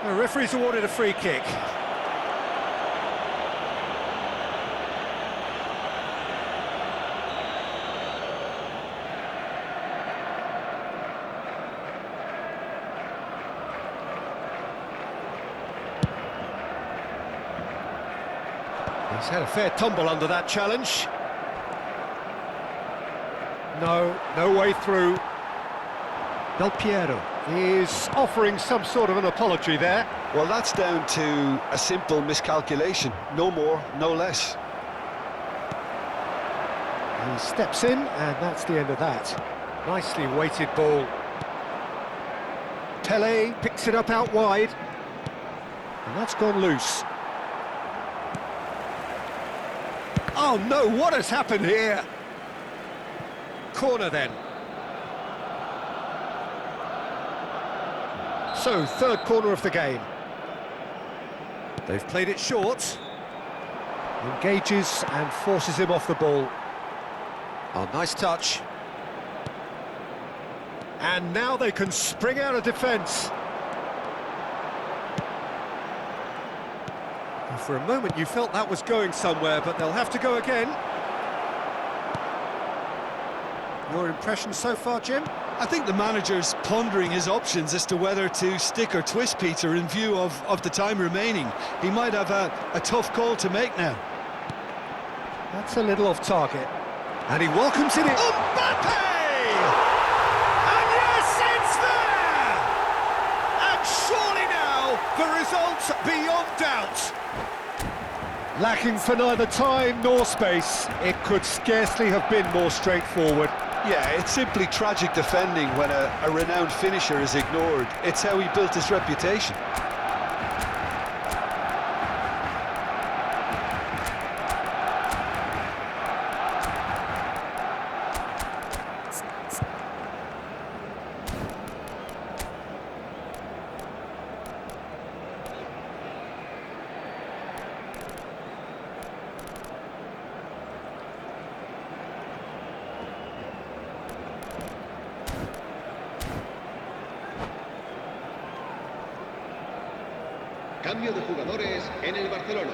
The referee's awarded a free kick. He's had a fair tumble under that challenge. No way through. Del Piero is offering some sort of an apology there. Well, that's down to a simple miscalculation. No more, no less. He steps in, and that's the end of that. Nicely weighted ball. Pele picks it up out wide. And that's gone loose. Oh no, what has happened here? Corner then. So, third corner of the game. They've played it short. Engages and forces him off the ball. Oh, nice touch. And now they can spring out of defence. For a moment you felt that was going somewhere, but they'll have to go again. Your impression so far, Jim? I think the manager's pondering his options as to whether to stick or twist, Peter, in view of the time remaining. He might have a tough call to make now. That's a little off target. And he welcomes it in. Mbappe! And yes, it's there! And surely now, the result beyond doubt. Lacking for neither time nor space, it could scarcely have been more straightforward. Yeah, it's simply tragic defending when a renowned finisher is ignored. It's how he built his reputation. Cambio de jugadores en el Barcelona.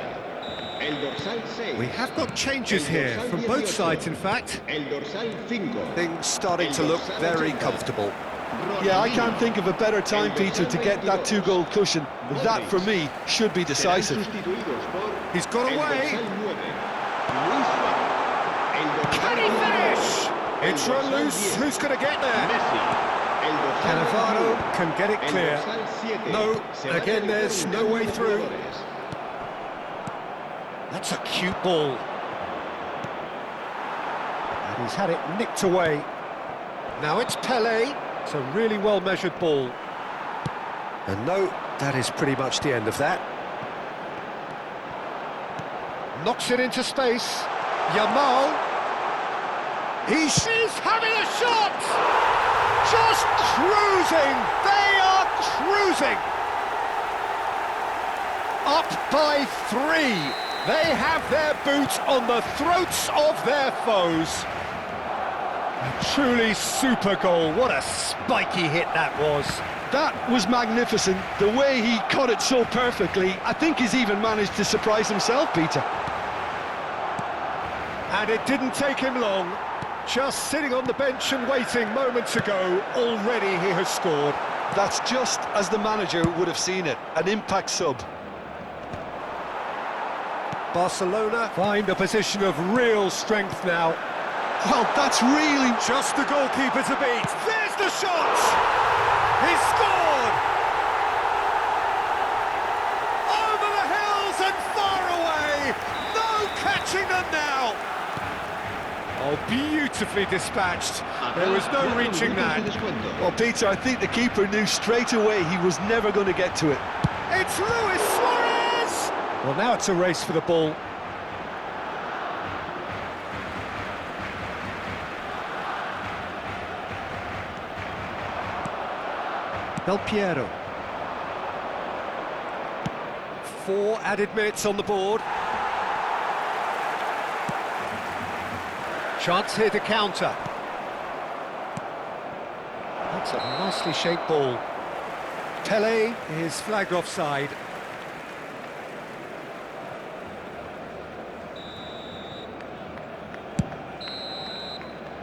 El dorsal 6. We have got changes here, from both sides in fact. El dorsal 5. Things starting to look very comfortable. Yeah, I can't think of a better time, Peter, to get that two-goal cushion. That, for me, should be decisive. He's got away. Can he finish? It's run loose. Who's going to get there? Cannavaro can get it clear. No, again there's no way through. That's a cute ball. And he's had it nicked away. Now it's Pele. It's a really well-measured ball. And no, that is pretty much the end of that. Knocks it into space. Yamal. He's having a shot! Just cruising! They are cruising! Up by 3. They have their boot on the throats of their foes. A truly super goal. What a spiky hit that was. That was magnificent. The way he caught it so perfectly, I think he's even managed to surprise himself, Peter. And it didn't take him long. Just sitting on the bench and waiting moments ago, already he has scored. That's just as the manager would have seen it, an impact sub. Barcelona find a position of real strength now. Well, that's really... Just the goalkeeper to beat. There's the shot! He's scored! Over the hills and far away! No catching them now! Oh, beautifully dispatched. There was no reaching that. Well, Peter, I think the keeper knew straight away he was never going to get to it. It's Luis Suarez! Well, now it's a race for the ball. Del Piero. 4 added minutes on the board. Chance here to counter. That's a nicely shaped ball. Pele is flagged offside.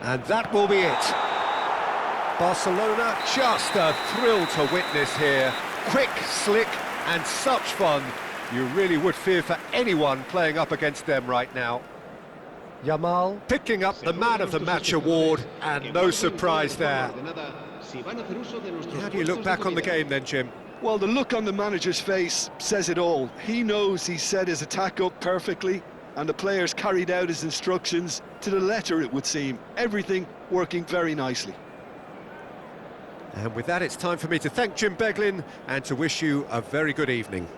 And that will be it. Barcelona, just a thrill to witness here. Quick, slick, and such fun. You really would fear for anyone playing up against them right now. Yamal picking up the Man of the Match award, and no surprise there. How do you look back on the game then, Jim? Well, the look on the manager's face says it all. He knows he set his attack up perfectly, and the players carried out his instructions to the letter, it would seem. Everything working very nicely. And with that, it's time for me to thank Jim Beglin and to wish you a very good evening.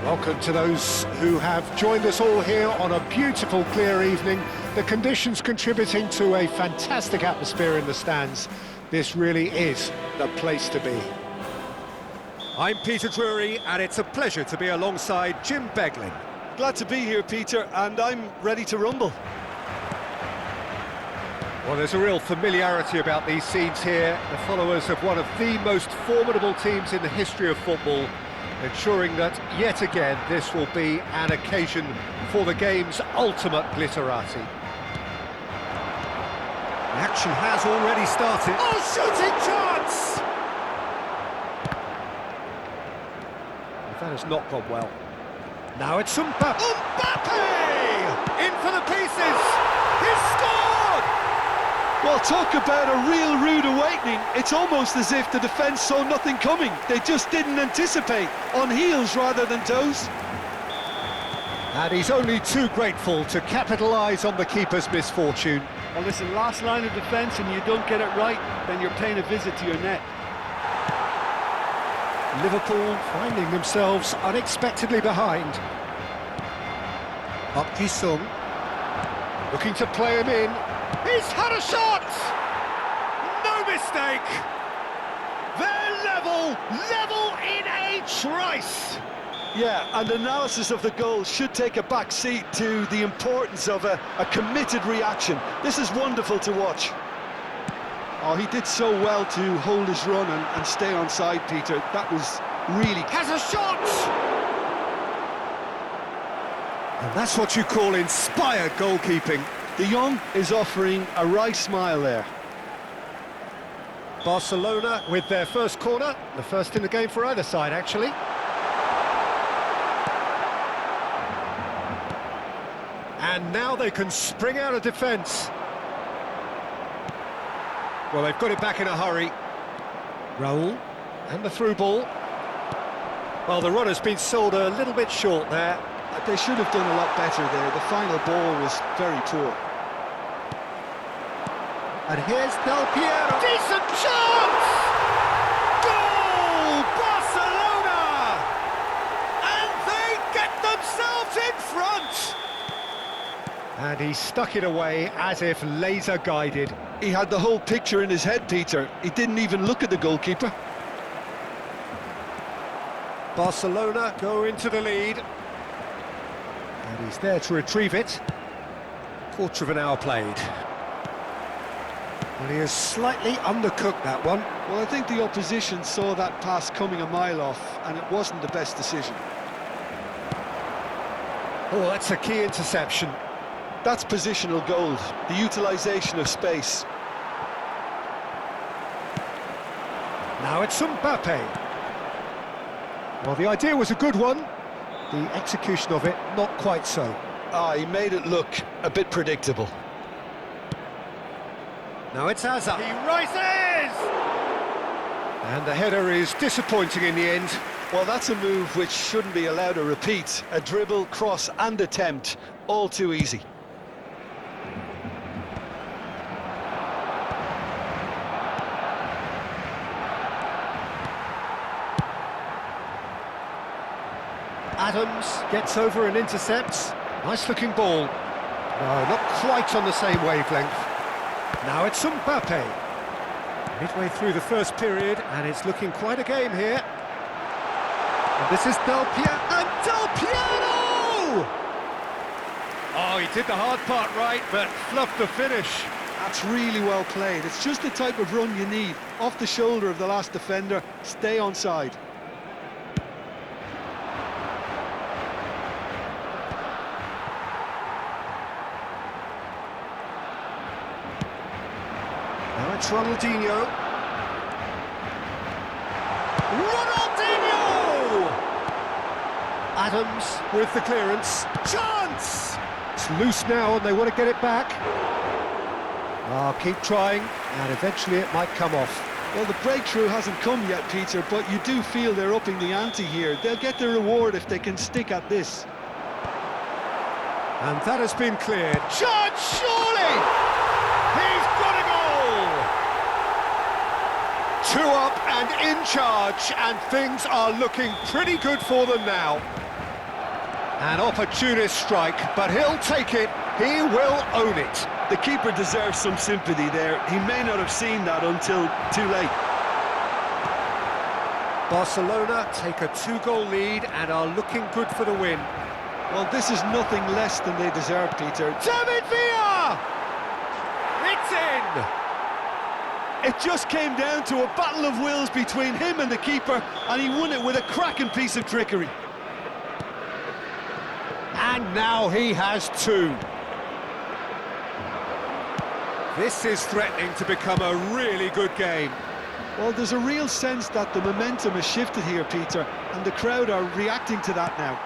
Welcome to those who have joined us all here on a beautiful, clear evening. The conditions contributing to a fantastic atmosphere in the stands. This really is the place to be. I'm Peter Drury, and it's a pleasure to be alongside Jim Beglin. Glad to be here, Peter, and I'm ready to rumble. Well, there's a real familiarity about these scenes here. The followers of one of the most formidable teams in the history of football, ensuring that, yet again, this will be an occasion for the game's ultimate glitterati. The action has already started. Oh, shooting chance! That has not gone well. Now it's Mbappe! In for the pieces! He's scored! Well, talk about a real rude awakening. It's almost as if the defence saw nothing coming. They just didn't anticipate, on heels rather than toes. And he's only too grateful to capitalise on the keeper's misfortune. Well, listen, last line of defence and you don't get it right, then you're paying a visit to your net. Liverpool finding themselves unexpectedly behind. Up Ji-sung, looking to play him in. He's had a shot! No mistake! They're level in a trice! Yeah, and analysis of the goal should take a back seat to the importance of a committed reaction. This is wonderful to watch. Oh, he did so well to hold his run and stay on side, Peter. That was really... Has a shot! And that's what you call inspired goalkeeping. De Jong is offering a right smile there. Barcelona with their first corner, the first in the game for either side, actually. And now they can spring out of defence. Well, they've got it back in a hurry. Raul, and the through ball. Well, the run has been sold a little bit short there. They should have done a lot better there. The final ball was very poor. And here's Del Piero. Decent chance! Goal! Barcelona! And they get themselves in front! And he stuck it away as if laser guided. He had the whole picture in his head, Peter. He didn't even look at the goalkeeper. Barcelona go into the lead. And he's there to retrieve it. Quarter of an hour played. And he has slightly undercooked that one. Well, I think the opposition saw that pass coming a mile off, and it wasn't the best decision. Oh, that's a key interception. That's positional gold, the utilisation of space. Now it's Mbappe. Well, the idea was a good one. The execution of it, not quite so. He made it look a bit predictable. Now it's Hazard. He rises! And the header is disappointing in the end. Well, that's a move which shouldn't be allowed to repeat. A dribble, cross and attempt, all too easy. Adams gets over and intercepts. Nice looking ball. No, not quite on the same wavelength. Now it's Mbappe. Midway through the first period, and it's looking quite a game here. And this is Del Piero. And Del Piero! Oh, he did the hard part right, but fluffed the finish. That's really well played. It's just the type of run you need. Off the shoulder of the last defender, stay on side. Now it's Ronaldinho. Ronaldinho! Adams with the clearance. Chance! It's loose now and they want to get it back. Keep trying and eventually it might come off. Well, the breakthrough hasn't come yet, Peter, but you do feel they're upping the ante here. They'll get their reward if they can stick at this. And that has been cleared. Chance, surely! He's got a goal! 2 up and in charge, and things are looking pretty good for them now. An opportunist strike, but he'll take it. He will own it. The keeper deserves some sympathy there. He may not have seen that until too late. Barcelona take a 2-goal lead and are looking good for the win. Well, this is nothing less than they deserve, Peter. David Villa! It's in! It just came down to a battle of wills between him and the keeper, and he won it with a cracking piece of trickery. And now he has 2. This is threatening to become a really good game. Well, there's a real sense that the momentum has shifted here, Peter, and the crowd are reacting to that now.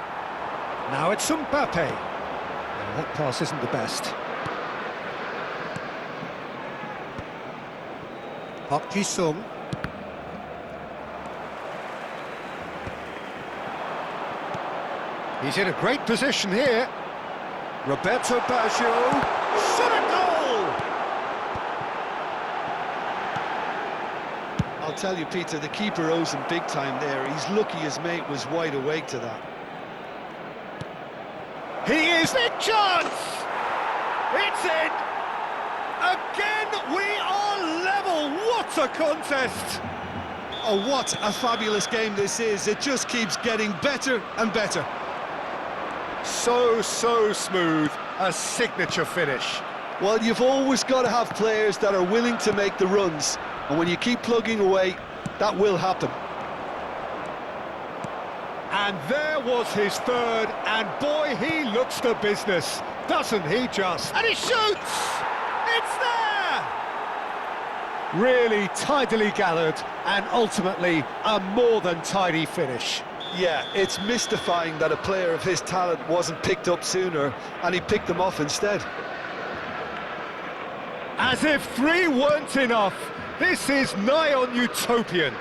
Now it's Mbappe. And that pass isn't the best. Park Ji-sung. He's in a great position here. Roberto Baggio. Shot a goal! I'll tell you, Peter, the keeper owes him big time there. He's lucky his mate was wide awake to that. He is big chance! It's in! Again, we are level! What a contest! Oh, what a fabulous game this is. It just keeps getting better and better. So smooth. A signature finish. Well, you've always got to have players that are willing to make the runs. And when you keep plugging away, that will happen. And there was his 3rd, and boy, he looks the business, doesn't he just? And he shoots! It's there! Really tidily gathered, and ultimately a more than tidy finish. Yeah, it's mystifying that a player of his talent wasn't picked up sooner, and he picked them off instead. As if 3 weren't enough, this is nigh on utopian.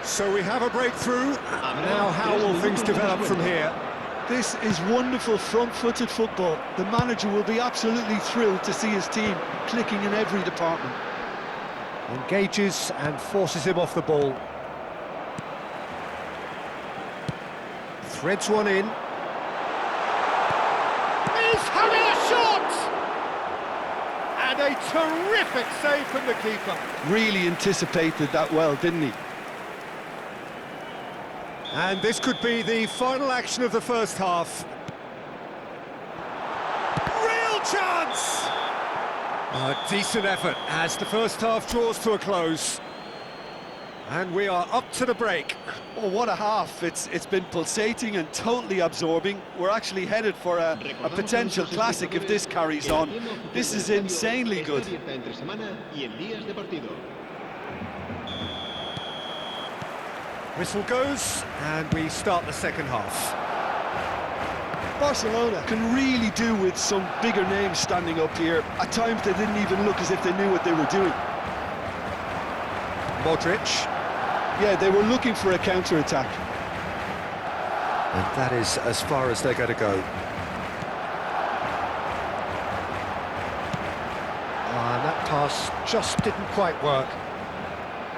So we have a breakthrough. Now how will things develop from here? This is wonderful front-footed football. The manager will be absolutely thrilled to see his team clicking in every department. Engages and forces him off the ball. Threads one in. He's having a shot! And a terrific save from the keeper. Really anticipated that well, didn't he? And this could be the final action of the first half. Real chance! A decent effort as the first half draws to a close. And we are up to the break. Oh, what a half. It's been pulsating and totally absorbing. We're actually headed for a potential classic if this carries on. This is insanely good. Whistle goes, and we start the second half. Barcelona can really do with some bigger names standing up here. At times they didn't even look as if they knew what they were doing. Modric. Yeah, they were looking for a counter-attack. And that is as far as they're going to go. And that pass just didn't quite work.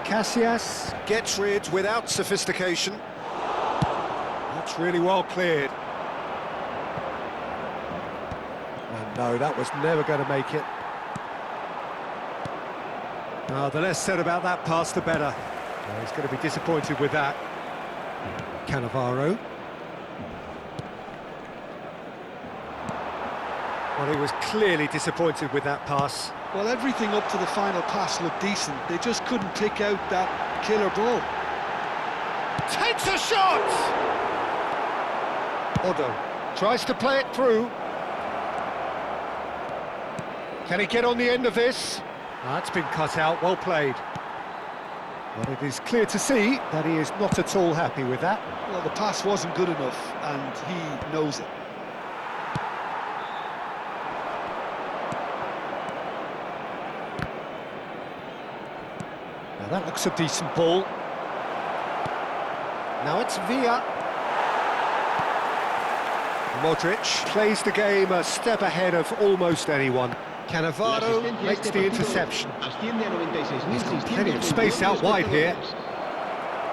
Casillas gets rid without sophistication. That's really well cleared. And no, that was never going to make it. The less said about that pass, the better. He's going to be disappointed with that. Cannavaro. Well, he was clearly disappointed with that pass. Well, everything up to the final pass looked decent. They just couldn't pick out that killer ball. Takes a shot! Odo tries to play it through. Can he get on the end of this? That's been cut out, well played. But it is clear to see that he is not at all happy with that. Well, the pass wasn't good enough, and he knows it. Now that looks a decent ball. Now it's Villa. Modric plays the game a step ahead of almost anyone. Cannavaro makes the interception. He's got plenty of space out wide here.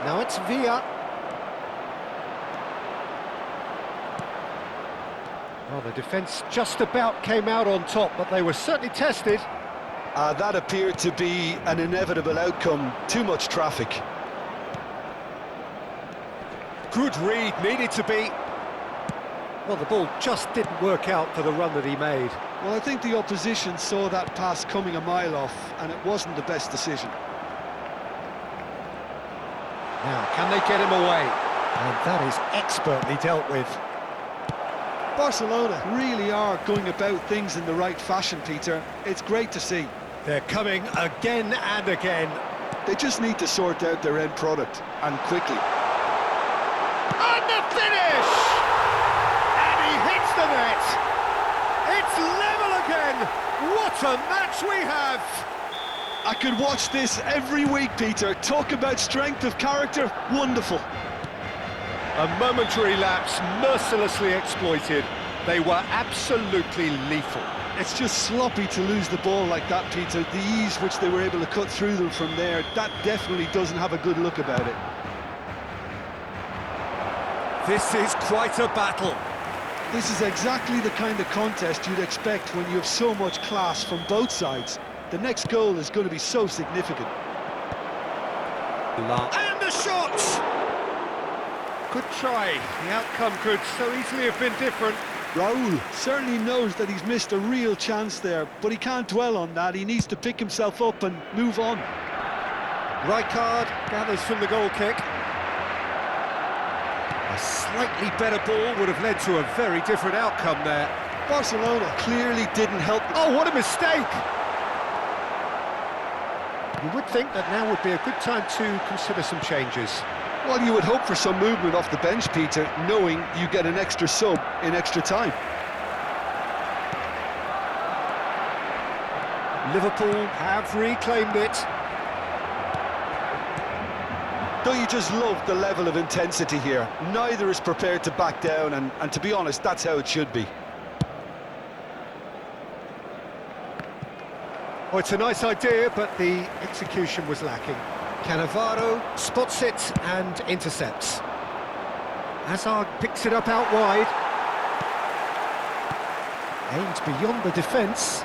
Now it's Villa. Well, the defence just about came out on top, but they were certainly tested. That appeared to be an inevitable outcome. Too much traffic. Good read, needed to be. Well, the ball just didn't work out for the run that he made. Well, I think the opposition saw that pass coming a mile off, and it wasn't the best decision. Now, can they get him away? And that is expertly dealt with. Barcelona really are going about things in the right fashion, Peter. It's great to see. They're coming again and again. They just need to sort out their end product, and quickly. And the finish! And he hits the net! It's level again! What a match we have! I could watch this every week, Peter. Talk about strength of character, wonderful. A momentary lapse mercilessly exploited. They were absolutely lethal. It's just sloppy to lose the ball like that, Peter. The ease which they were able to cut through them from there, that definitely doesn't have a good look about it. This is quite a battle. This is exactly the kind of contest you'd expect when you have so much class from both sides. The next goal is going to be so significant. And the shot! Good try. The outcome could so easily have been different. Raúl certainly knows that he's missed a real chance there, but he can't dwell on that. He needs to pick himself up and move on. Rijkaard gathers from the goal kick. A slightly better ball would have led to a very different outcome there. Barcelona clearly didn't help. Oh, what a mistake! You would think that now would be a good time to consider some changes. Well, you would hope for some movement off the bench, Peter, knowing you get an extra sub in extra time. Liverpool have reclaimed it. Don't you just love the level of intensity here? Neither is prepared to back down, and to be honest, that's how it should be. Oh, it's a nice idea, but the execution was lacking. Cannavaro spots it and intercepts. Hazard picks it up out wide. Aims beyond the defence.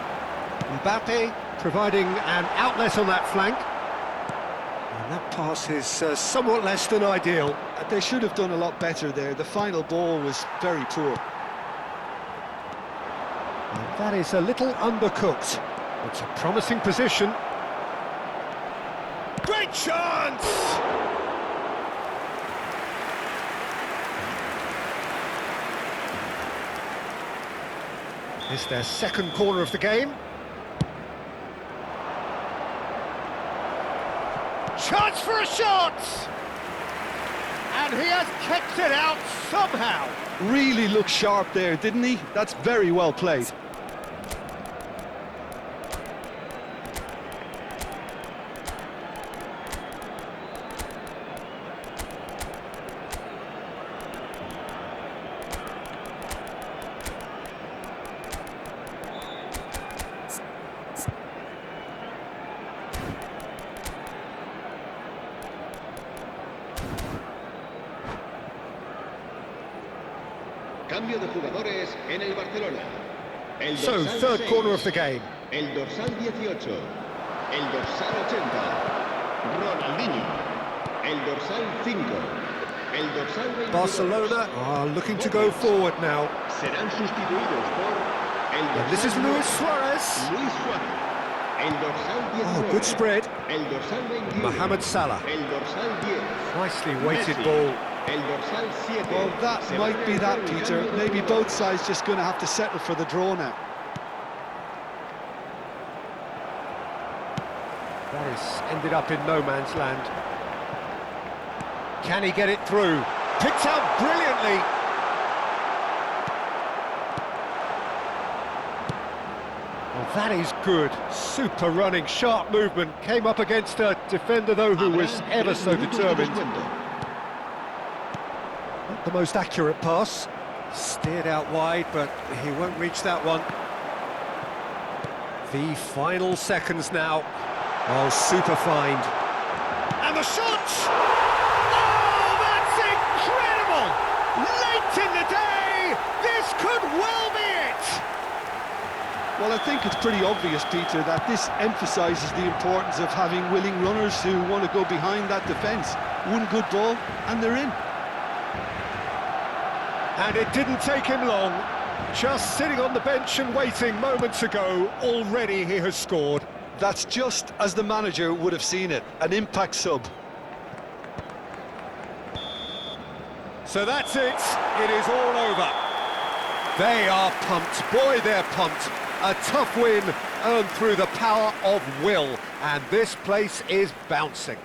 Mbappe providing an outlet on that flank. And that pass is somewhat less than ideal. They should have done a lot better there. The final ball was very poor. And that is a little undercooked. It's a promising position. Great chance! It's their second corner of the game. Chance for a shot! And he has kept it out somehow. Really looked sharp there, didn't he? That's very well played. Cambio de jugadores en el Barcelona. El So, dorsal third 6, corner of the game. El dorsal 18. El dorsal 80. Ronaldinho. El dorsal 5. El dorsal 22. Barcelona are looking to go forward now. Serán sustituidos por el dorsal And this is Luis Suarez. Luis Suárez. El dorsal 19. Oh, good spread. El dorsal 21. Mohamed Salah. El dorsal 10. Nicely weighted Messi. ball. El dorsal 7. Well, that Se might va be a that, realizar el Peter. cambio de Maybe jugador. both sides just going to have to settle for the draw now. That has ended up in no man's land. Can he get it through? Picked out brilliantly. Well, that is good. Super running, sharp movement. Came up against a defender, though, who was Habrá ever 3 so minutos de determined. descuento. Not the most accurate pass. Steered out wide, but he won't reach that one. The final seconds now. Oh, super find. And the shot! Oh, that's incredible! Late in the day, this could well be it! Well, I think it's pretty obvious, Peter, that this emphasises the importance of having willing runners who want to go behind that defence. One good ball, and they're in. And it didn't take him long. Just sitting on the bench and waiting moments ago, already he has scored. That's just as the manager would have seen it, an impact sub. So that's it, it is all over. They are pumped, boy they're pumped. A tough win earned through the power of will, and this place is bouncing.